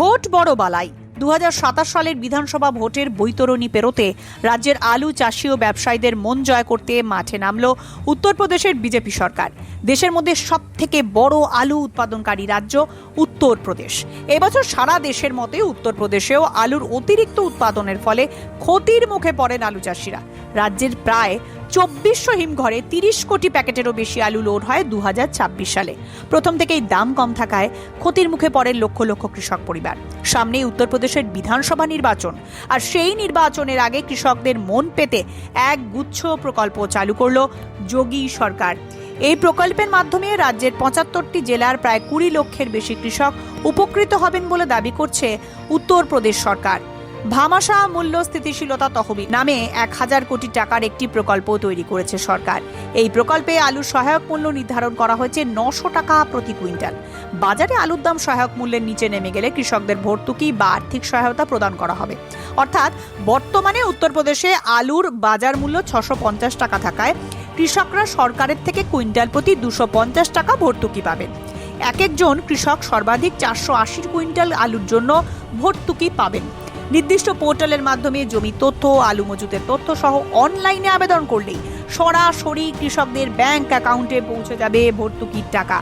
Vote বড় বালাই। 2027 সালের বিধানসভা ভোটের বৈতরণী পেরোতে রাজ্যের আলু চাষি ও ব্যবসায়ীদের মন জয় করতে মাঠে নামল উত্তরপ্রদেশের বিজেপি সরকার। দেশের মধ্যে সবথেকে বড় আলু উৎপাদনকারী রাজ্য উত্তরপ্রদেশ। এবছর সারা দেশের মতে উত্তরপ্রদেশেও আলুর অতিরিক্ত উৎপাদনের ফলে ক্ষতির মুখে পড়েন আলু চাষিরা। রাজ্যের প্রায় 2400 হিমঘরে 30 কোটি প্যাকেটেরও বেশি আলু লোড হয় 2026 সালে। প্রথম থেকেই দাম কম থাকায় ক্ষতির মুখে পড়েন লক্ষ লক্ষ কৃষক পরিবার। সামনেই উত্তরপ্রদেশের বিধানসভা নির্বাচন, আর সেই নির্বাচনের আগে কৃষকদের মন পেতে এক গুচ্ছ প্রকল্প চালু করল যোগী সরকার। এই প্রকল্পের মাধ্যমে রাজ্যের 75টি জেলার প্রায় 20 লক্ষের বেশি কৃষক উপকৃত হবেন বলে দাবি করছে উত্তরপ্রদেশ সরকার। ভামাশা মূল্য স্থিতিশীলতা তহবিল নামে 1000 কোটি টাকার একটি প্রকল্প তৈরি করেছে সরকার। এই প্রকল্পে আলুর সহায়ক মূল্য নির্ধারণ করা হয়েছে 900 টাকা প্রতি কুইন্টাল। বাজারে আলুর দাম সহায়ক মূল্যের নিচে নেমে গেলে কৃষকদের ভর্তুকি বা আর্থিক সহায়তা প্রদান করা হবে। অর্থাৎ বর্তমানে উত্তরপ্রদেশে আলুর বাজার মূল্য 650 টাকা থাকায় কৃষকরা সরকারের থেকে কুইন্টাল প্রতি 250 টাকা ভর্তুকি পাবেন। এক একজন কৃষক সর্বাধিক 480 কুইন্টাল আলুর জন্য ভর্তুকি পাবেন। নির্দিষ্ট পোর্টালের মাধ্যমে জমি তথ্য, আলু মজুতের তথ্য সহ অনলাইনে আবেদন করলেই সরাসরি কৃষকদের ব্যাংক অ্যাকাউন্টে পৌঁছে যাবে ভর্তুকির টাকা।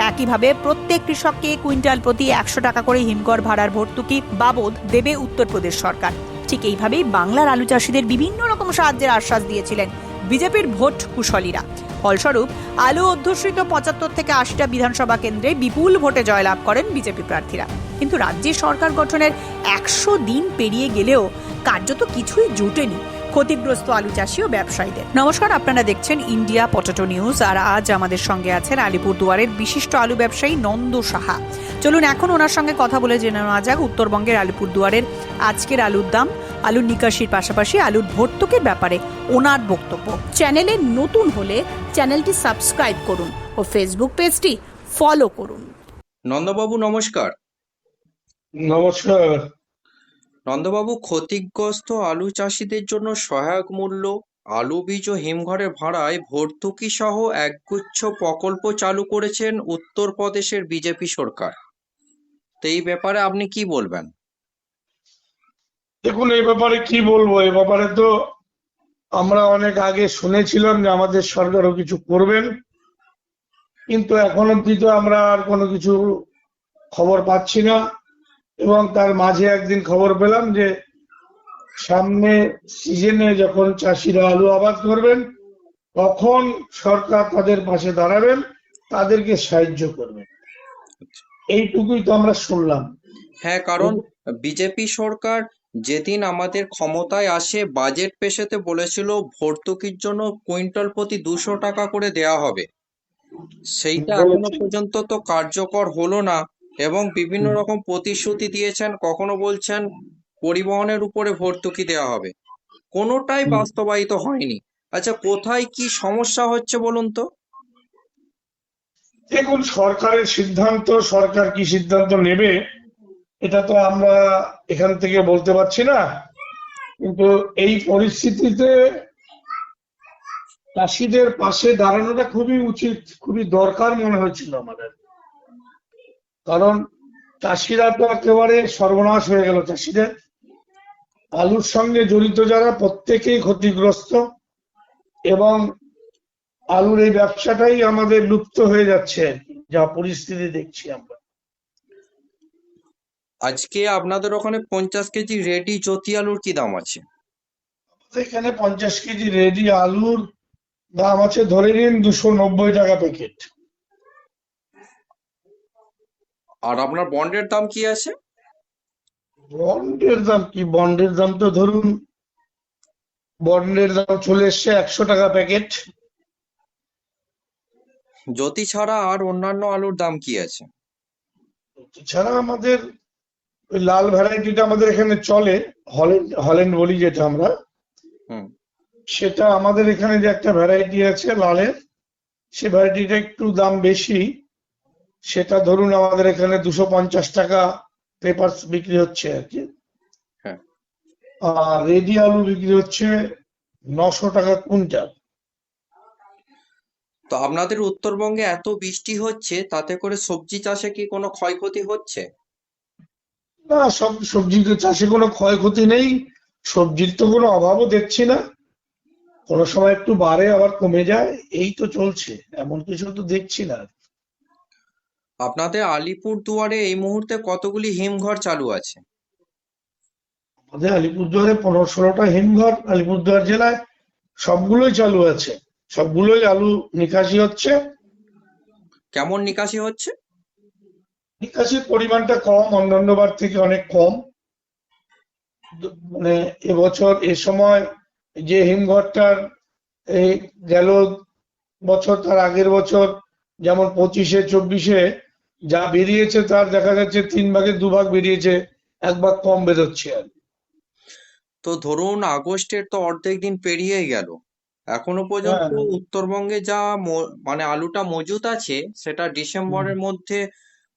একইভাবে প্রত্যেক কৃষককে কুইন্টাল প্রতি 100 টাকা করে হিমঘর ভাড়ার ভর্তুকি বাবদ দেবে উত্তরপ্রদেশ সরকার। ঠিক এইভাবেই বাংলার আলু চাষিদের বিভিন্ন রকম সাহায্যের আশ্বাস দিয়েছিলেন বিজেপির ভোট কুশলীরা। ফলস্বরূপ আলু অধ্যুষিত 75 থেকে 80টা বিধানসভা কেন্দ্রে বিপুল ভোটে জয়লাভ করেন বিজেপি প্রার্থীরা। কিন্তু রাজ্যে সরকার গঠনের 100 দিন পেরিয়ে গেলেও কার্যত কিছুই জুটেনি ক্ষতিগ্রস্ত আলু চাষি ও ব্যবসায়ীদের। নমস্কার, আপনারা দেখছেন ইন্ডিয়া পটেটো নিউজ, আর আজ আমাদের সঙ্গে আছেন আলিপুরদুয়ারের বিশিষ্ট আলু ব্যবসায়ী নন্দ সাহা। চলুন এখন ওনার সঙ্গে কথা বলে জেনে নেওয়া যাক উত্তরবঙ্গের আলিপুরদুয়ারের আজকের আলুর দাম, আলুর নিকাশির পাশাপাশি আলুর ভর্তুকির ব্যাপারে ওনার বক্তব্য। চ্যানেলে নতুন হলে চ্যানেলটি সাবস্ক্রাইব করুন ও ফেসবুক পেজটি ফলো করুন। নন্দবাবু নমস্কার। নমস্কার। নন্দবাবু, ক্ষতিগ্রস্ত আলু চাষিদের জন্য সহায়ক মূল্য, আলু বীজ ও হিমঘরের ভাড়ায় ভর্তুকি সহ একগুচ্ছ প্রকল্প চালু করেছেন উত্তরপ্রদেশের বিজেপি সরকার। তো এই ব্যাপারে আপনি কি বলবেন? দেখুন, এই ব্যাপারে কি বলবো, এই ব্যাপারে তো আমরা অনেক আগে শুনেছিলাম যে আমাদের সরকারও কিছু করবেন, কিন্তু এখন অব্দি তো আমরা আর কোনো কিছু খবর পাচ্ছি না। এবং তার মাঝে একদিন খবর পেলাম যে সামনে সিজনে যখন চাষিরা আলু আবাদ করবেন তখন সরকার তাদের পাশে দাঁড়াবেন, তাদেরকে সাহায্য করবেন। এইটুকুই তো আমরা শুনলাম। হ্যাঁ, কারণ বিজেপি সরকার যেদিন আমাদের ক্ষমতায় আসে বাজেট পেশেতে বলেছিল ভর্তুকির জন্য কুইন্টাল প্রতি 200 টাকা করে দেওয়া হবে। সেইটা এখনো পর্যন্ত তো কার্যকর হলো না, এবং বিভিন্ন রকম প্রতিশ্রুতি দিয়েছেন। কখনো বলছেন পরিবহনের উপরে ভর্তুকি দেওয়া হবে, কোনোটাই বাস্তবায়িত হয়নি। আচ্ছা, কোথায় কি সমস্যা হচ্ছে বলুন তো? দেখুন, সরকারের সিদ্ধান্ত, সরকার কি সিদ্ধান্ত নেবে এটা তো আমরা এখান থেকে বলতে পারছি না, কিন্তু এই পরিস্থিতিতে চাষিদের পাশে দাঁড়ানোটা খুবই উচিত, খুবই দরকার মনে হয়েছিল আমাদের। কারণ চাষিরা তো একেবারে সর্বনাশ হয়ে গেল। চাষিদের আলুর সঙ্গে জড়িত যারা প্রত্যেকেই ক্ষতিগ্রস্ত, এবং আলুর এই ব্যবসাটাই আমাদের লুপ্ত হয়ে যাচ্ছে, যা পরিস্থিতি দেখছি আমরা। আজকে আপনাদের ওখানে 50 কেজি রেডি জ্যোতি আলুর কি দাম আছে? এখানে 50 কেজি রেডি আলুর দাম আছে ধরে নিন 290 টাকা প্যাকেট। আর আপনার বন্ডের দাম কি আছে? বন্ডের দাম কি, বন্ডের দাম তো ধরুন, বন্ডের দাম চলে এসছে 100 টাকা প্যাকেট। জ্যোতি ছাড়া আর অন্যান্য আলুর দাম কি আছে? এছাড়া আমাদের ওই লাল ভ্যারাইটিটা আমাদের এখানে চলে, হল্যান্ড বলি যেটা আমরা, সেটা আমাদের এখানে যে একটা ভ্যারাইটি আছে লালের, সে ভ্যারাইটিটা একটু দাম বেশি। সেটা ধরুন আমাদের এখানে 250 টাকা পেপার বিক্রি হচ্ছে আর কি। হ্যাঁ। আর রেডি আলু বিক্রি হচ্ছে 900 টাকা কুইন্টাল। তো আপনাদের উত্তরবঙ্গে এত বৃষ্টি হচ্ছে, তাতে করে সবজি চাষে কি কোনো ক্ষয়ক্ষতি হচ্ছে? না, সব সবজি তো চাষে কোনো ক্ষয়ক্ষতি নেই, সবজির তো কোনো অভাবও দেখছি না। কোনো সময় একটু বাড়ে আবার কমে যায়, এই তো চলছে, এমন কিছু তো দেখছি না। আপনাদের আলিপুরদুয়ারে এই মুহূর্তে কতগুলি হিমঘর চালু আছে? আমাদের আলিপুরদুয়ারে 15-16টা হিমঘর আলিপুরদুয়ার জেলায়, সবগুলোই চালু আছে, সবগুলোই আলু নিকাশি হচ্ছে। কেমন নিকাশি হচ্ছে? নিকাশির পরিমাণটা কম, অন্যান্য বার থেকে অনেক কম। মানে এবছর এ সময় যে হিমঘরটার এই গেল বছর, তার আগের বছর যেমন 25-24 যা বেরিয়েছে তার দেখা যাচ্ছে 3 ভাগের 2 ভাগ বেরিয়েছে, 1 ভাগ কম বেরোচ্ছে আর কি। তো ধরুন আগস্টের তো অর্ধেক দিন পেরিয়েই গেল, এখনো পর্যন্ত হ্যাঁ। উত্তরবঙ্গে যা মানে আলুটা মজুত আছে সেটা হুম। ডিসেম্বরের মধ্যে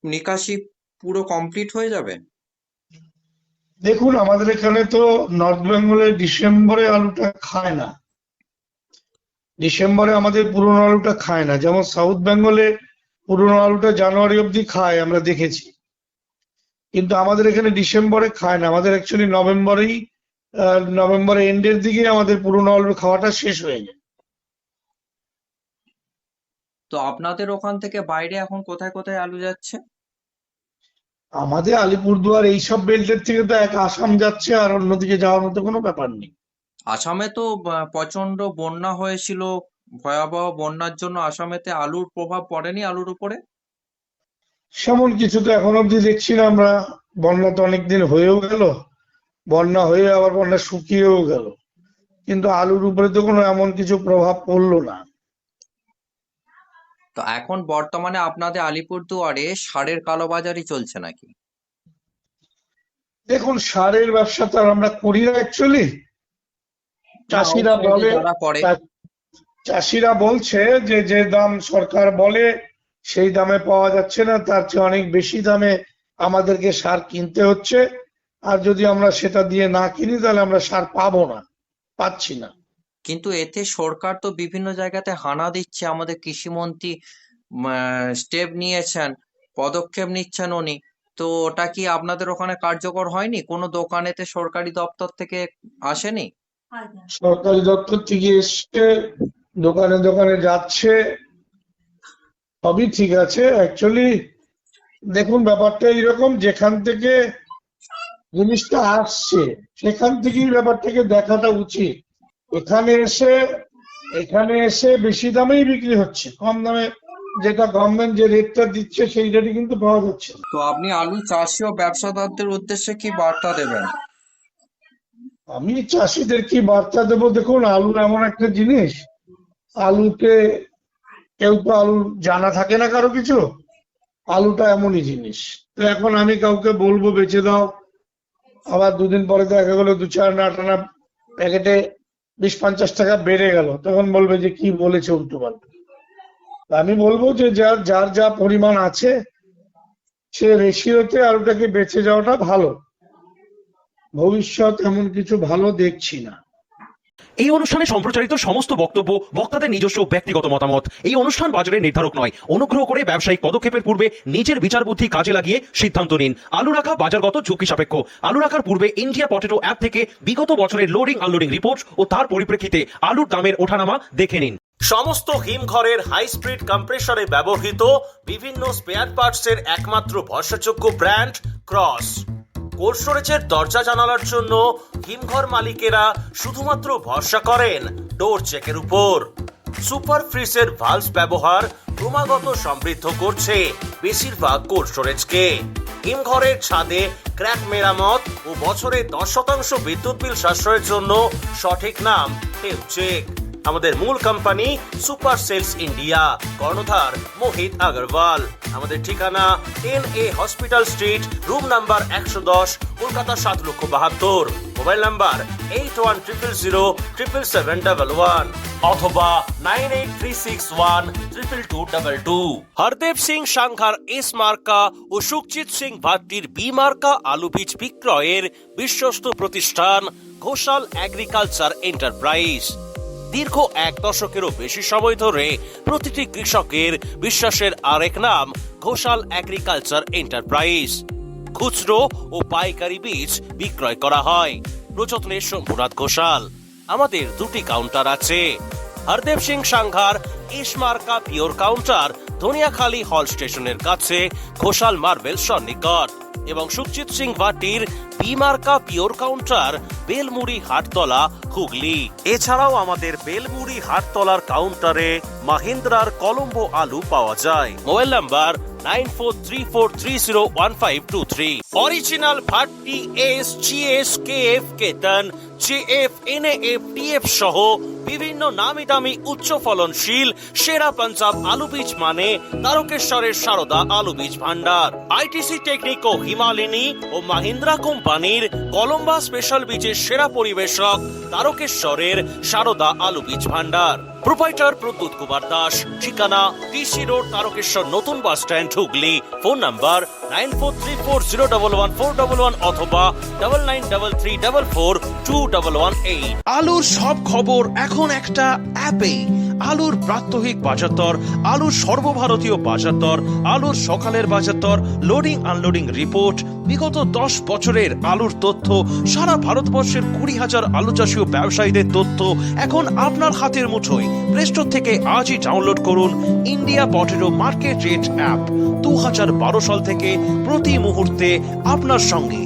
নিকাশি পুরো কমপ্লিট হয়ে যাবে? দেখুন, আমাদের এখানে তো নর্থ বেঙ্গলে ডিসেম্বরে আলুটা খায় না, ডিসেম্বরে আমাদের পুরনো আলুটা খায় না। যেমন সাউথ বেঙ্গলে পুরনো আলুটা জানুয়ারি অবধি খায়, আমরা দেখেছি। কিন্তু আমাদের এখানে ডিসেম্বরে খায় না, আমাদের অ্যাকচুয়ালি নভেম্বরেই, নভেম্বরের এন্ডের দিকে আমাদের পুরনো আলুর খাওয়াটা শেষ হয়ে যায়। তো আপনাদের ওখান থেকে বাইরে এখন কোথায় কোথায় আলু যাচ্ছে? আমাদের আলিপুরদুয়ার এইসব বেল্টের থেকে তো এক আসাম যাচ্ছে, আর অন্যদিকে যাওয়ার মতো কোনো ব্যাপার নেই। আসামে তো প্রচন্ড বন্যা হয়েছিল, ভয়াবহ বন্যার জন্য আসামেতে আলুর প্রভাব পড়েনি আলুর উপরে? সেমন কিছু তো এখন অব্দি দেখছি না আমরা। বন্যা তো অনেকদিন হয়েও গেল, বন্যা হয়ে আবার বন্যা শুকিয়েও গেল, কিন্তু আলুর উপরে তো কোনো এমন কিছু প্রভাব পড়লো না। তো এখন বর্তমানে আপনাদের আলিপুরদুয়ারে সারের কালোবাজারি চলছে নাকি? দেখুন, সারের ব্যবসা তো আর আমরা করি না অ্যাকচুয়ালি। না, চাষিরা আউটসাইডে বলে, যারা করে। চাষিরা বলছে যে যে দাম সরকার বলে সেই দামে পাওয়া যাচ্ছে না, তার চেয়ে অনেক বেশি দামে আমাদেরকে সার কিনতে হচ্ছে। আর যদি আমরা সেটা দিয়ে না কিনি তাহলে আমরা সার পাবো না, পাচ্ছি না। কিন্তু এতে সরকার তো বিভিন্ন জায়গাতে হানা দিচ্ছে, আমাদের কৃষিমন্ত্রী স্টেপ নিয়েছেন, পদক্ষেপ নিচ্ছেন উনি। তো ওটা কি আপনাদের ওখানে কার্যকর হয়নি? কোনো দোকানেতে সরকারি দপ্তর থেকে আসেনি? সরকারি দপ্তর থেকে এসছে, দোকানে দোকানে যাচ্ছে, সবই ঠিক আছে অ্যাকচুয়ালি। দেখুন, ব্যাপারটা এইরকম, যেখান থেকে জিনিসটা আসছে সেখান থেকেই ব্যাপারটাকে দেখাটা উচিত। এখানে এসে এখানে এসে বেশি দামেই বিক্রি হচ্ছে, কম দামে যেটা গভর্নমেন্ট যে রেটটা দিচ্ছে সেই রেটে কিন্তু পাওয়া যাচ্ছে না। তো আপনি আলু চাষি ও ব্যবসাদারদের উদ্দেশ্যে কি বার্তা দেবেন? আমি চাষিদের কি বার্তা দেবো? দেখুন, আলু এমন একটা জিনিস, আলুতে কেউ তো আলু জানা থাকে না কারো কিছু, আলুটা এমনই জিনিস। তো এখন আমি কাউকে বলবো বেচে দাও, আবার 2 দিন পরে দেখা গেলো 2-4 আনা প্যাকেটে 20-50 টাকা বেড়ে গেল, তখন বলবে যে কি বলেছে উল্টো পাল্টা। আমি বলবো যে যার যার যা পরিমাণ আছে সে রেশিওতে আলুটাকে বেঁচে যাওয়াটা ভালো। ভবিষ্যৎ এমন কিছু ভালো দেখছি না। এই অনুষ্ঠানে সম্প্রচারিত সমস্ত বক্তব্য বক্তাদের নিজস্ব ব্যক্তিগত মতামত। এই অনুষ্ঠান বাজারের নির্ধারক নয়। অনুগ্রহ করে ব্যবসায়িক পদক্ষেপের পূর্বে নিজের বিচার বুদ্ধি কাজে লাগিয়ে সিদ্ধান্ত নিন। আলু রাখা বাজারগত ঝুঁকি সাপেক্ষ। আলু রাখার পূর্বে ইন্ডিয়া পটেটো অ্যাপ থেকে বিগত বছরের লোডিং আনলোডিং রিপোর্ট ও তার পরিপ্রেক্ষিতে আলুর দামের ওঠানামা দেখে নিন। সমস্ত হিমঘরের হাই স্পিড কম্প্রেসরে ব্যবহৃত বিভিন্ন স্পেয়ার পার্টসের একমাত্র ভরসাযোগ্য ব্র্যান্ড ক্রস। কোল্ড স্টোরেজের দরজা জানালার জন্য হিমঘর মালিকেরা শুধুমাত্র ভরসা করেন ডোর চেকের উপর। সুপার ফ্রিজের ভালভস ব্যবহার ক্রমাগত সমৃদ্ধ করছে বেশিরভাগ কোল্ড স্টোরেজকে। হিমঘরের ছাদে ক্র্যাক মেরামত ও বছরে 10% বিদ্যুৎ বিল সাশ্রয়ের জন্য সঠিক নাম টেলচেক। আমাদের মূল কোম্পানি সুপার সেলস ইন্ডিয়া, কর্ণধার মোহিত আগরওয়াল। আমাদের ঠিকানা 10A hospital street, room number 110, Kolkata 7,72,072। Mobile number 8100077711 অথবা 9836122222। হরদেব সিং সাংঘার এস মার্কা ও সুখজিৎ সিং ভাট্টির বি মার্কা আলু বীজ বিক্রয়ের বিশ্বস্ত প্রতিষ্ঠান ঘোষাল এগ্রিকালচার এন্টারপ্রাইজ। দীর্ঘ 1 দশকেরও বেশি সময় ধরে প্রতিটি কৃষকের বিশ্বাসের আরেক নাম ঘোষাল এগ্রিকালচার এন্টারপ্রাইজ। খুচরো ও পাইকারি বীজ বিক্রয় করা হয়। প্রযত্নে শম্ভুনাথ ঘোষাল। আমাদের দুটি কাউন্টার আছে। হরদেব সিং সাংঘার ইসমার্কা পিওর কাউন্টার ধনিয়াখালী হল স্টেশনের কাছে ঘোষাল মার্বেল সন্নিকট এবং সুখজিৎ সিং ভাটির বিমার্কা পিওর কাউন্টার বেলমুড়ি হাটতলা হুগলি। এছাড়াও আমাদের বেলমুড়ি হাটতলার কাউন্টারে মাহিন্দ্রার কলম্বো আলু পাওয়া যায়। Mobile number 9434301523। Original Bhatti S GS KF কেতন জেএফ এনএএফ টিএফ সহ বিভিন্ন নামি দামি উচ্চ ফলনশীল সেরা পাঞ্জাব আলু বীজ মানে তারকেশ্বরের সারদা আলু বীজ ভান্ডার। আইটিসি টেকনিক ও হিমালিনী ও মাহিন্দ্রা কোম্পানির কলম্বা স্পেশাল বীজের সেরা পরিবেশক তারকেশ্বরের সারদা আলু বীজ ভান্ডার। প্রোপাইটার প্রদ্যুৎ কুমার দাস। ঠিকানা টিসি রোড, তারকেশ্বর নতুন bus stand, Hooghly. Phone number 9434011411 অথবা 9933442118। আলুর সব খবর এখন একটা অ্যাপে। আলুর প্রাত্যহিক বাজার দর, আলুর সর্বভারতীয় বাজার দর, আলুর সকালের বাজার দর, লোডিং আনলোডিং রিপোর্ট, বিগত 10 বছরের আলুর তথ্য, সারা ভারতবর্ষের 20,000 আলু চাষী ও ব্যবসায়ীদের তথ্য এখন আপনার হাতের মুঠোয়। প্লে স্টোর থেকে আজই ডাউনলোড করুন India potato market rate app. 2012 সাল থেকে প্রতি মুহূর্তে আপনার সঙ্গে।